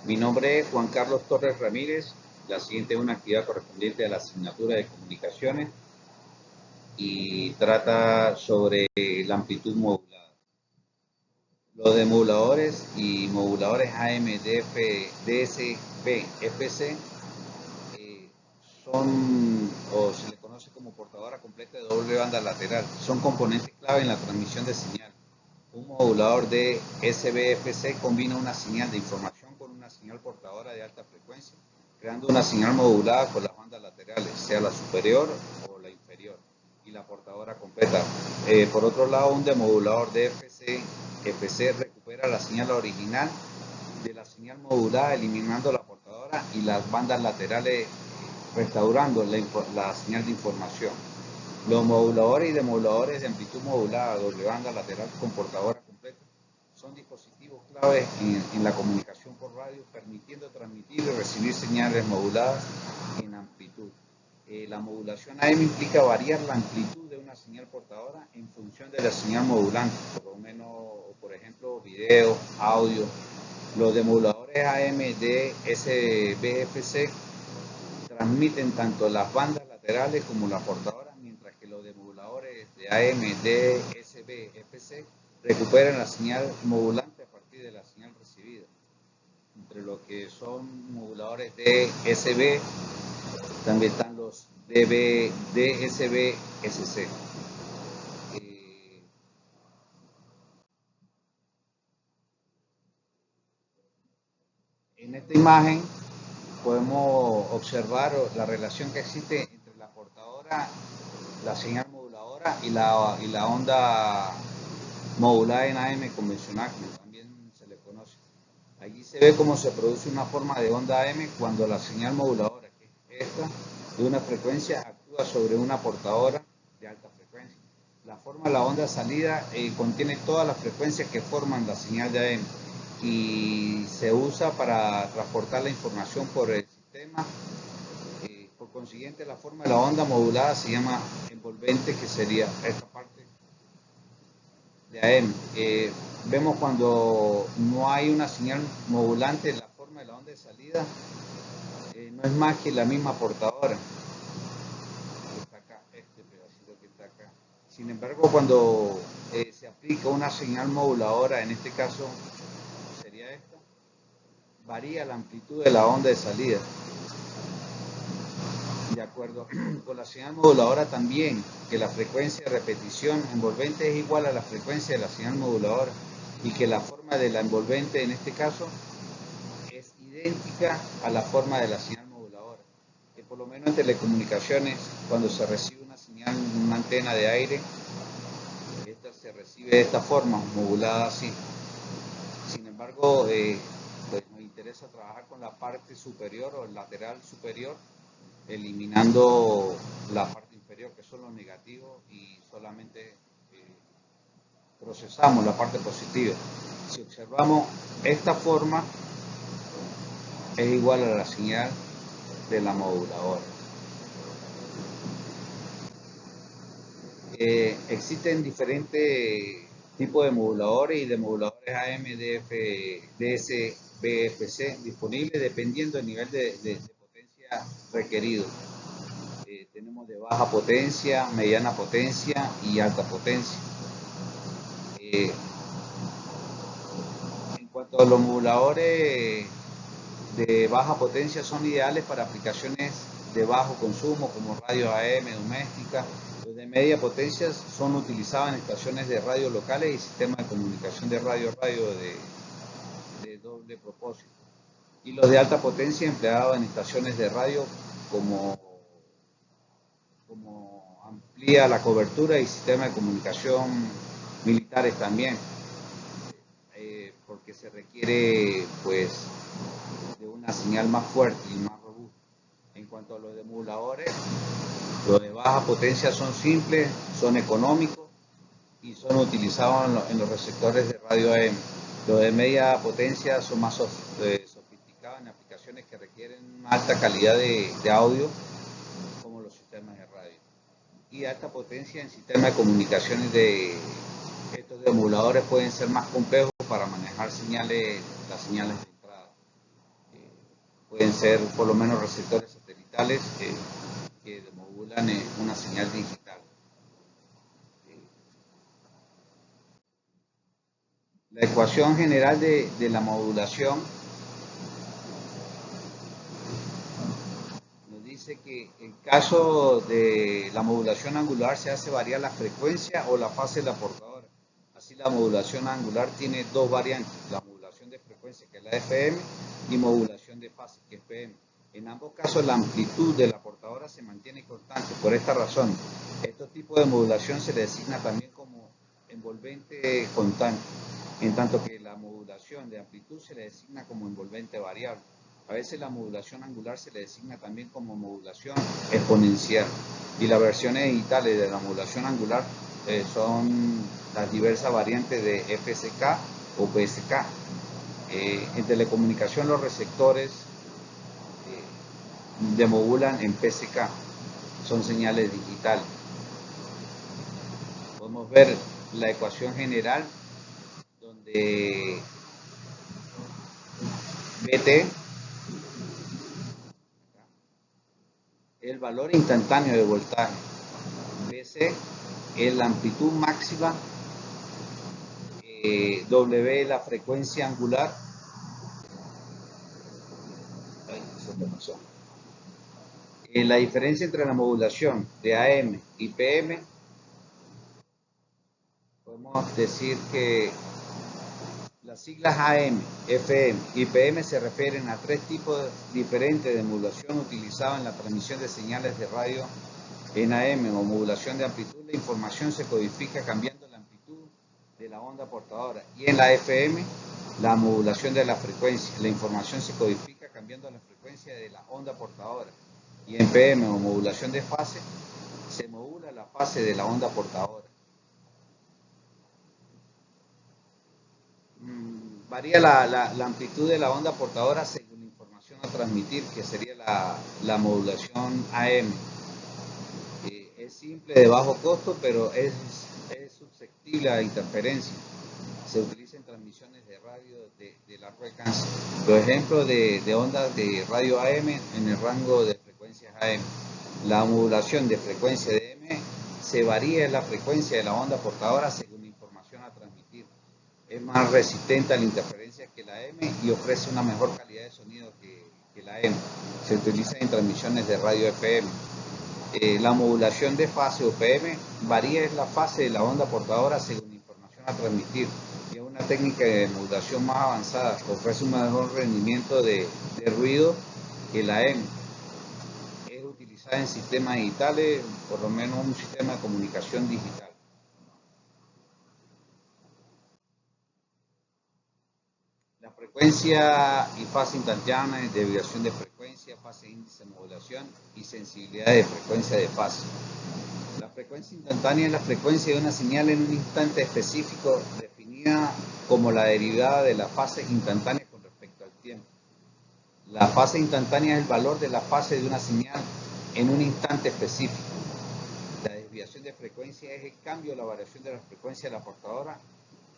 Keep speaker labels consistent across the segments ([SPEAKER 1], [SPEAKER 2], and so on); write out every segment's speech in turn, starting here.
[SPEAKER 1] Mi nombre es Juan Carlos Torres Ramírez. La siguiente es una actividad correspondiente a la asignatura de comunicaciones y trata sobre la amplitud modulada. Los demoduladores y moduladores AM, DF, DSP, FC son, o se le conoce como portadora completa de doble banda lateral. Son componentes clave en la transmisión de señal. Un modulador de SBFC combina una señal de información con una señal portadora de alta frecuencia, creando una señal modulada con las bandas laterales, sea la superior o la inferior, y la portadora completa. Por otro lado, un demodulador de FC recupera la señal original de la señal modulada, eliminando la portadora y las bandas laterales, restaurando la señal de información. Los moduladores y demoduladores de amplitud modulada, doble banda lateral con portadora completa, son dispositivos claves en la comunicación por radio, permitiendo transmitir y recibir señales moduladas en amplitud. La modulación AM implica variar la amplitud de una señal portadora en función de la señal modulante, por lo menos, por ejemplo, video, audio. Los demoduladores AM de SBFC transmiten tanto las bandas laterales como la portadora, mientras que los demoduladores de AM, DSB, FC recuperan la señal modulante a partir de la señal recibida. Entre lo que son moduladores de DSB, también están los DSB, SC. En esta imagen podemos observar la relación que existe entre la portadora, la señal moduladora y la onda modulada en AM convencional, como también se le conoce. Allí se ve cómo se produce una forma de onda AM cuando la señal moduladora, que es esta, de una frecuencia, actúa sobre una portadora de alta frecuencia. La forma de la onda salida contiene todas las frecuencias que forman la señal de AM y se usa para transportar la información por el sistema. Por consiguiente, la forma de la onda modulada se llama envolvente, que sería esta parte de AM. Vemos cuando no hay una señal modulante, la forma de la onda de salida no es más que la misma portadora. Está acá, este pedacito que está acá. Sin embargo, cuando se aplica una señal moduladora, en este caso sería esta, varía la amplitud de la onda de salida. De acuerdo con la señal moduladora también, que la frecuencia de repetición envolvente es igual a la frecuencia de la señal moduladora y que la forma de la envolvente en este caso es idéntica a la forma de la señal moduladora. Que por lo menos en telecomunicaciones, cuando se recibe una señal en una antena de aire, esta se recibe de esta forma, modulada así. Sin embargo, pues nos interesa trabajar con la parte superior o el lateral superior, eliminando la parte inferior, que son los negativos, y solamente procesamos la parte positiva. Si observamos esta forma, es igual a la señal de la moduladora. Existen diferentes tipos de moduladores y de moduladores AM, DF, DS, BFC disponibles dependiendo del nivel de potencia requerido. Tenemos de baja potencia, mediana potencia y alta potencia. En cuanto a los moduladores de baja potencia, son ideales para aplicaciones de bajo consumo como radio AM doméstica. Los de media potencia son utilizados en estaciones de radio locales y sistemas de comunicación de radio-radio de doble propósito. Y los de alta potencia empleados en estaciones de radio como amplía la cobertura y sistemas de comunicación militares también, porque se requiere pues de una señal más fuerte y más robusta. En cuanto a los demoduladores, los de baja potencia son simples, son económicos y son utilizados en los receptores de radio AM. Los de media potencia son más sofisticados en aplicaciones que requieren una alta calidad de audio, como los sistemas de radio. Y alta potencia en sistemas de comunicaciones de estos demoduladores pueden ser más complejos para manejar las señales de entrada. pueden ser por lo menos receptores satelitales que modulan una señal digital. La ecuación general de la modulación nos dice que en caso de la modulación angular se hace variar la frecuencia o la fase de la portadora. Así la modulación angular tiene dos variantes, la modulación de frecuencia, que es la FM, y modulación de fase, que es PM. En ambos casos la amplitud de la portadora se mantiene constante. Por esta razón, este tipo de modulación se le designa también como envolvente constante, en tanto que la modulación de amplitud se le designa como envolvente variable. A veces la modulación angular se le designa también como modulación exponencial. Y las versiones digitales de la modulación angular son las diversas variantes de FSK o PSK. En telecomunicación los receptores demodulan en PSK, son señales digitales. Podemos ver la ecuación general donde BT el valor instantáneo de voltaje, BC es la amplitud máxima, W la frecuencia angular. La diferencia entre la modulación de AM y PM, podemos decir que las siglas AM, FM y PM se refieren a tres tipos diferentes de modulación utilizados en la transmisión de señales de radio. En AM o modulación de amplitud, la información se codifica cambiando la amplitud de la onda portadora. Y en la FM, la modulación de la frecuencia, la información se codifica cambiando la frecuencia de la onda portadora. Y en PM o modulación de fase, se modula la fase de la onda portadora. Varía la amplitud de la onda portadora según la información a transmitir, que sería la modulación AM. Es simple, de bajo costo, pero es susceptible a interferencia. Se utiliza en transmisiones de radio de largo alcance. Los ejemplos de ondas de radio AM en el rango de frecuencias AM. La modulación de frecuencia de M se varía en la frecuencia de la onda portadora según la información a transmitir. Es más resistente a la interferencia que la M y ofrece una mejor calidad de sonido que la M. Se utiliza en transmisiones de radio FM. La modulación de fase o PM varía en la fase de la onda portadora según la información a transmitir. Y es una técnica de modulación más avanzada que ofrece un mejor rendimiento de ruido que la M. Es utilizada en sistemas digitales, por lo menos un sistema de comunicación digital. La frecuencia y fase instantánea, desviación de frecuencia, fase índice de modulación y sensibilidad de frecuencia de fase. La frecuencia instantánea es la frecuencia de una señal en un instante específico, definida como la derivada de la fase instantánea con respecto al tiempo. La fase instantánea es el valor de la fase de una señal en un instante específico. La desviación de frecuencia es el cambio o la variación de la frecuencia de la portadora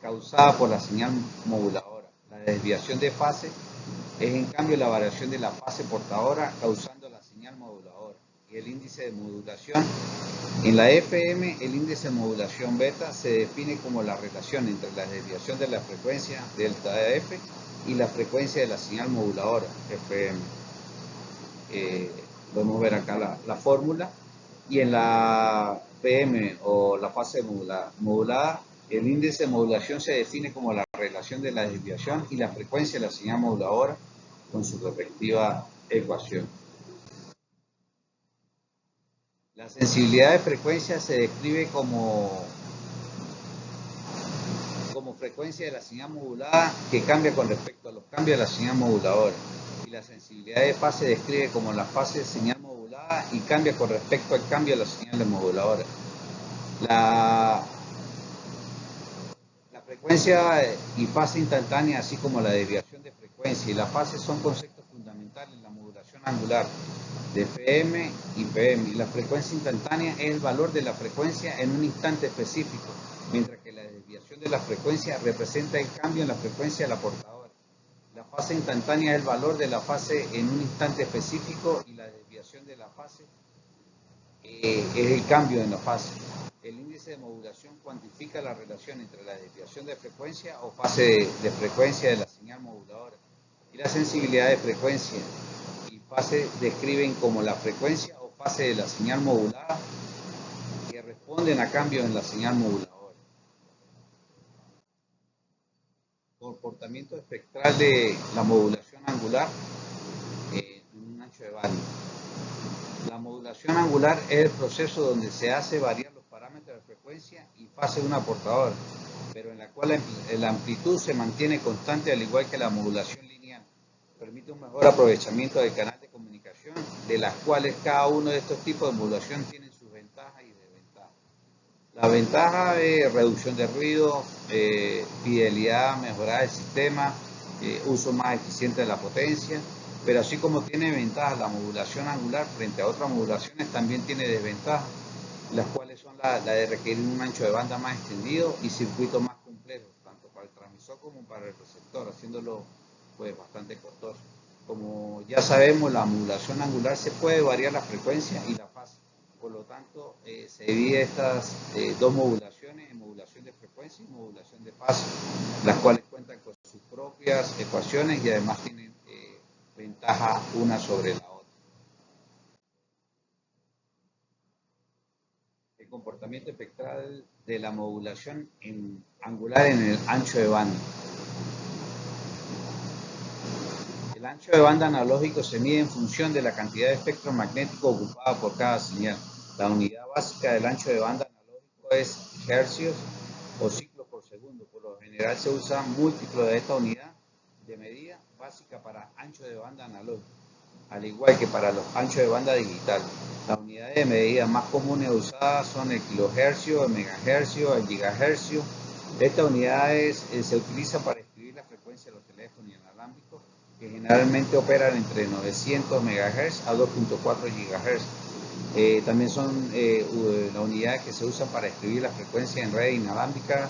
[SPEAKER 1] causada por la señal moduladora. La desviación de fase es en cambio la variación de la fase portadora causando la señal moduladora. Y el índice de modulación, en la FM el índice de modulación beta se define como la relación entre la desviación de la frecuencia delta F y la frecuencia de la señal moduladora FM. Podemos ver acá la fórmula. Y en la PM o la fase modulada, el índice de modulación se define como la relación de la desviación y la frecuencia de la señal moduladora con su respectiva ecuación. La sensibilidad de frecuencia se describe como frecuencia de la señal modulada que cambia con respecto a los cambios de la señal moduladora. Y la sensibilidad de fase se describe como la fase de señal modulada y cambia con respecto al cambio de la señal moduladora. La frecuencia y fase instantánea, así como la desviación de frecuencia y la fase, son conceptos fundamentales en la modulación angular de FM y PM. Y la frecuencia instantánea es el valor de la frecuencia en un instante específico, mientras que la desviación de la frecuencia representa el cambio en la frecuencia de la portadora. La fase instantánea es el valor de la fase en un instante específico y la desviación de la fase es el cambio en la fase. El índice de modulación cuantifica la relación entre la desviación de frecuencia o fase de frecuencia de la señal moduladora y la sensibilidad de frecuencia y fase describen como la frecuencia o fase de la señal modulada que responden a cambios en la señal moduladora. Comportamiento espectral de la modulación angular en un ancho de banda. La modulación angular es el proceso donde se hace variar los parámetros de frecuencia y fase de una portadora, pero en la cual la amplitud se mantiene constante al igual que la modulación lineal. Permite un mejor aprovechamiento del canal de comunicación, de las cuales cada uno de estos tipos de modulación tiene sus ventajas y desventajas. La ventaja es reducción de ruido, fidelidad, mejorar el sistema, uso más eficiente de la potencia, pero así como tiene ventajas la modulación angular frente a otras modulaciones, también tiene desventajas, las cuales son la de requerir un ancho de banda más extendido y circuitos más complejos, tanto para el transmisor como para el receptor, haciéndolo pues bastante costoso. Como ya sabemos, la modulación angular se puede variar la frecuencia y la fase. Por lo tanto, se divide estas dos modulaciones en modulación de frecuencia y modulación de fase, las cuales cuentan con sus propias ecuaciones y además tienen ventaja una sobre la otra. El comportamiento espectral de la modulación angular en el ancho de banda. El ancho de banda analógico se mide en función de la cantidad de espectro magnético ocupada por cada señal. La unidad básica del ancho de banda analógico es hercios o ciclos por segundo. Por lo general se usa múltiplo de esta unidad de medida básica para ancho de banda analógico, al igual que para los anchos de banda digital. Las unidades de medida más comunes usadas son el kilohercio, el megahercio, el gigahercio. Estas unidades se utilizan para escribir la frecuencia de los teléfonos inalámbricos, que generalmente operan entre 900 MHz a 2.4 GHz. También son las unidades que se usan para escribir la frecuencia en red inalámbrica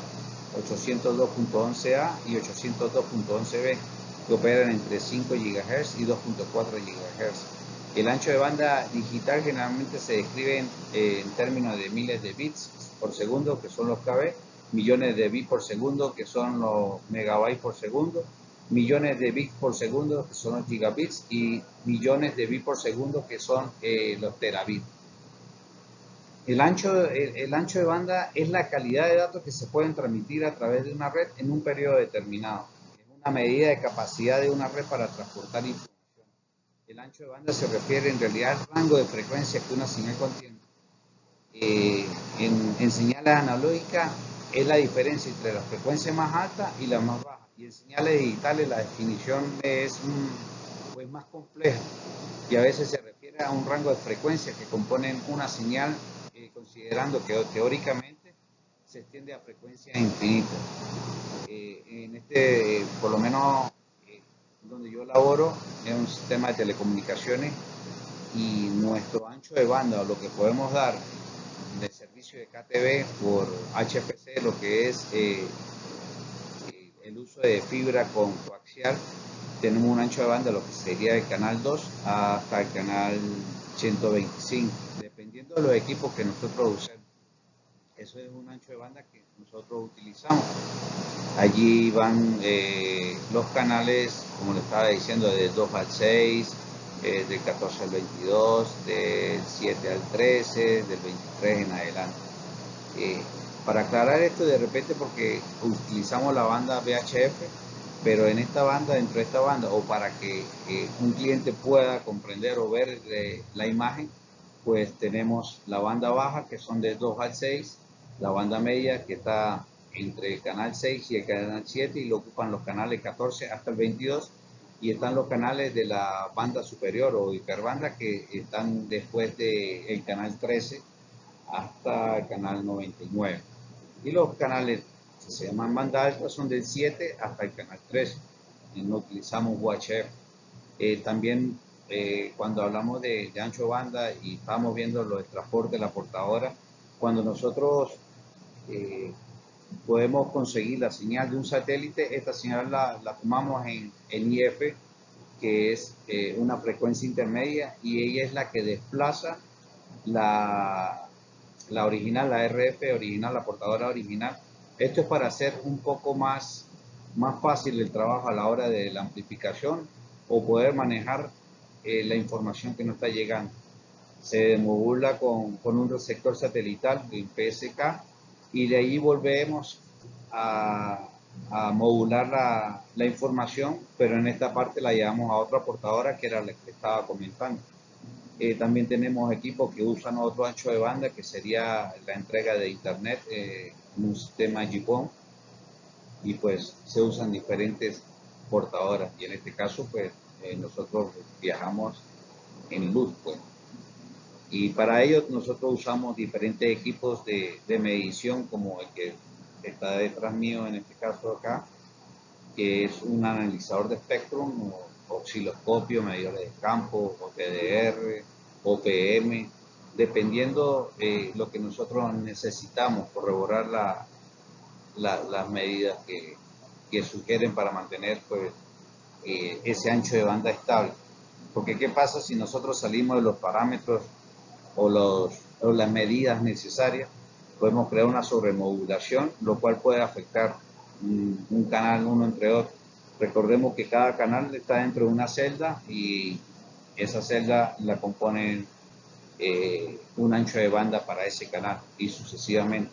[SPEAKER 1] 802.11a y 802.11b, que operan entre 5 GHz y 2.4 GHz. El ancho de banda digital generalmente se describe en términos de miles de bits por segundo, que son los KB, millones de bits por segundo, que son los megabytes por segundo, millones de bits por segundo, que son los gigabits, y millones de bits por segundo, que son los terabits. El ancho de banda es la calidad de datos que se pueden transmitir a través de una red en un periodo determinado. Es una medida de capacidad de una red para transportar información. El ancho de banda se refiere en realidad al rango de frecuencia que una señal contiene. En señales analógicas es la diferencia entre la frecuencia más alta y la más baja. Y en señales digitales la definición es pues más compleja y a veces se refiere a un rango de frecuencia que componen una señal, considerando que teóricamente se extiende a frecuencia infinita. Por lo menos donde yo laboro, es un sistema de telecomunicaciones y nuestro ancho de banda, o lo que podemos dar de servicio de KTV por HFC, lo que es el uso de fibra con coaxial, tenemos un ancho de banda, lo que sería el canal 2 hasta el canal 125, dependiendo de los equipos que nosotros usemos. Eso es un ancho de banda que nosotros utilizamos. Allí van los canales, como le estaba diciendo, del 2 al 6, del 14 al 22, del 7 al 13, del 23 en adelante. Para aclarar esto de repente, porque utilizamos la banda VHF, pero en esta banda, dentro de esta banda, o para que un cliente pueda comprender o ver la imagen, pues tenemos la banda baja, que son del 2 al 6, la banda media, que está entre el canal 6 y el canal 7, y lo ocupan los canales 14 hasta el 22, y están los canales de la banda superior o hiperbanda, que están después del canal 13 hasta el canal 99. Y los canales que se llaman banda alta son del 7 hasta el canal 13. Y no utilizamos UHF. También cuando hablamos de ancho de banda y estamos viendo lo del transporte de la portadora, cuando nosotros podemos conseguir la señal de un satélite. Esta señal la tomamos en IF, que es una frecuencia intermedia, y ella es la que desplaza la, la original, la RF original, la portadora original. Esto es para hacer un poco más fácil el trabajo a la hora de la amplificación o poder manejar la información que nos está llegando. Se modula con un receptor satelital en PSK y de ahí volvemos a, a modular la información, pero en esta parte la llevamos a otra portadora que era la que estaba comentando. También tenemos equipos que usan otro ancho de banda, que sería la entrega de internet en un sistema GPON, y pues se usan diferentes portadoras, y en este caso pues nosotros viajamos en luz, pues. Y para ello nosotros usamos diferentes equipos de medición, como el que está detrás mío en este caso acá, que es un analizador de espectro, osciloscopio, medidores de campo, OTDR, OPM, dependiendo lo que nosotros necesitamos, corroborar las medidas que sugieren para mantener pues, ese ancho de banda estable. Porque ¿qué pasa si nosotros salimos de los parámetros o las medidas necesarias? Podemos crear una sobremodulación, lo cual puede afectar un canal uno entre otro. Recordemos que cada canal está dentro de una celda y esa celda la componen un ancho de banda para ese canal y sucesivamente.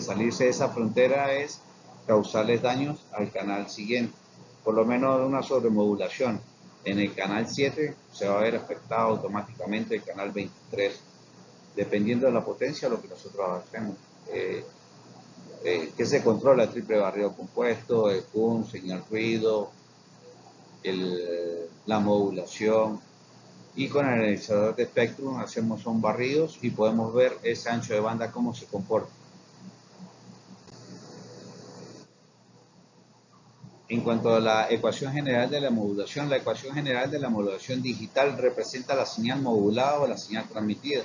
[SPEAKER 1] Salirse de esa frontera es causarles daños al canal siguiente. Por lo menos una sobremodulación en el canal 7 se va a ver afectado automáticamente el canal 23, dependiendo de la potencia de lo que nosotros hacemos. Que se controla el triple barrido compuesto, el PUN, señal ruido, la modulación, y con el analizador de espectro hacemos son barridos y podemos ver ese ancho de banda cómo se comporta. En cuanto a la ecuación general de la modulación digital representa la señal modulada o la señal transmitida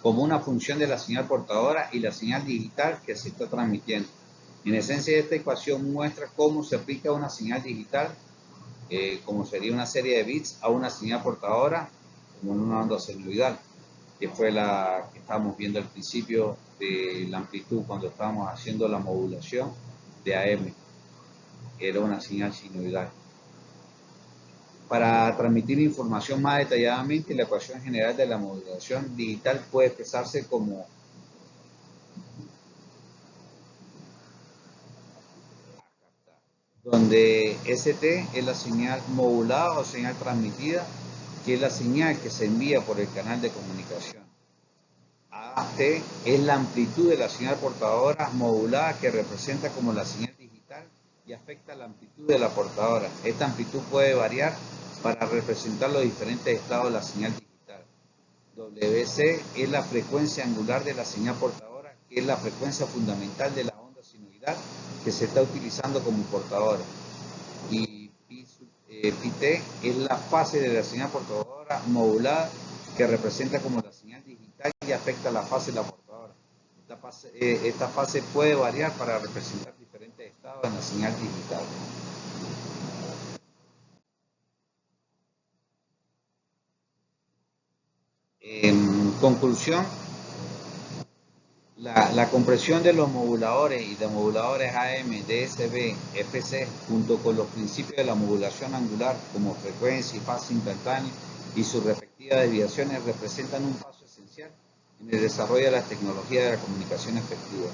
[SPEAKER 1] como una función de la señal portadora y la señal digital que se está transmitiendo. En esencia, esta ecuación muestra cómo se aplica una señal digital, como sería una serie de bits, a una señal portadora, como en una onda sinusoidal, que fue la que estábamos viendo al principio de la amplitud cuando estábamos haciendo la modulación de AM, que era una señal sinusoidal. Para transmitir información más detalladamente, la ecuación general de la modulación digital puede expresarse como donde ST es la señal modulada o señal transmitida, que es la señal que se envía por el canal de comunicación. AT es la amplitud de la señal portadora modulada, que representa como la señal digital y afecta la amplitud de la portadora. Esta amplitud puede variar para representar los diferentes estados de la señal digital. WC es la frecuencia angular de la señal portadora, que es la frecuencia fundamental de la onda sinusoidal que se está utilizando como portadora. Y Pt es la fase de la señal portadora modulada, que representa como la señal digital y afecta la fase de la portadora. Esta fase puede variar para representar diferentes estados en la señal digital. En conclusión, la compresión de los moduladores y de moduladores AM, DSB, FC, junto con los principios de la modulación angular como frecuencia y fase instantánea y sus respectivas desviaciones, representan un paso esencial en el desarrollo de las tecnologías de la comunicación efectiva.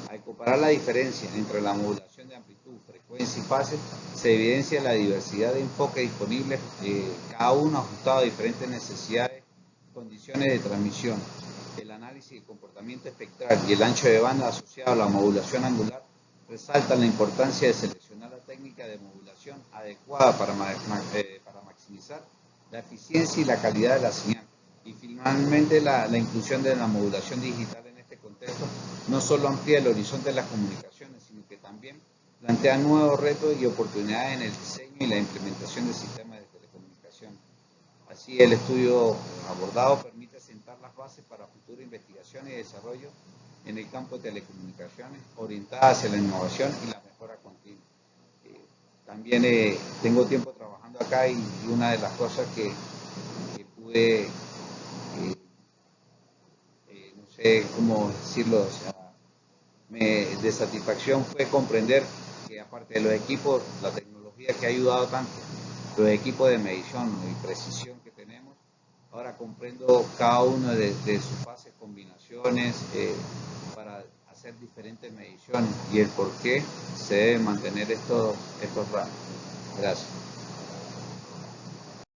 [SPEAKER 1] Al comparar la diferencia entre la modulación de amplitud, frecuencia y fase, se evidencia la diversidad de enfoques disponibles, cada uno ajustado a diferentes necesidades y condiciones de transmisión. El análisis del comportamiento espectral y el ancho de banda asociado a la modulación angular resaltan la importancia de seleccionar la técnica de modulación adecuada para maximizar la eficiencia y la calidad de la señal. Y finalmente, la inclusión de la modulación digital en este contexto no solo amplía el horizonte de las comunicaciones, sino que también plantea nuevos retos y oportunidades en el diseño y la implementación de sistemas de telecomunicación. Así, el estudio abordado permite sentar las bases para futura investigación y desarrollo en el campo de telecomunicaciones, orientada hacia la innovación y la mejora continua. También tengo tiempo trabajando acá y una de las cosas que pude, no sé cómo decirlo, o sea, de satisfacción fue comprender que aparte de los equipos, la tecnología que ha ayudado tanto, los equipos de medición y precisión que tenemos, ahora comprendo cada uno de sus fases, combinaciones, para hacer diferentes mediciones y el por qué se deben mantener estos rangos. Gracias.